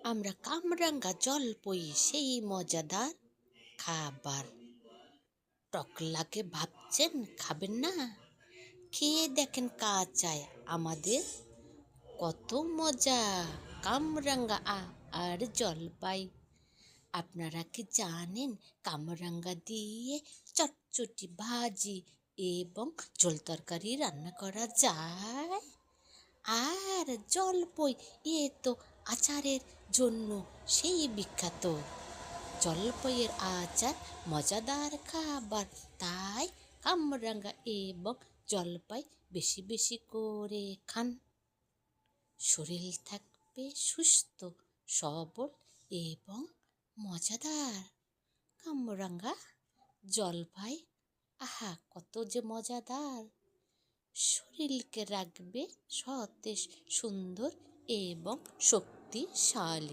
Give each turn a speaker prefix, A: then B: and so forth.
A: আমরা কামরাঙ্গা জলপই সেই মজাদার খাবার। টক লাগে ভাবছেন খাবেন না? খেয়ে দেখেন কাঁচায় আমাদের কত মজা। কামরাঙ্গা আর জলপাই। আপনারা কি জানেন কামরাঙ্গা দিয়ে চটচটি ভাজি এবং ঝোল তরকারি রান্না করা যায়? আর জলপই তো আচারের জন্য সেই বিখ্যাত। জলপইয়ের আচার মজাদার খাবার, তাই কামরাঙ্গা এবং জলপাই বেশি বেশি করে খান। শরীর থাকবে সুস্থ সবল এবং মজাদার। কামরাঙ্গা জলপাই কত যে মজাদার। শরীরকে রাখবে সতেজ সুন্দর এবং শক্তিশালী।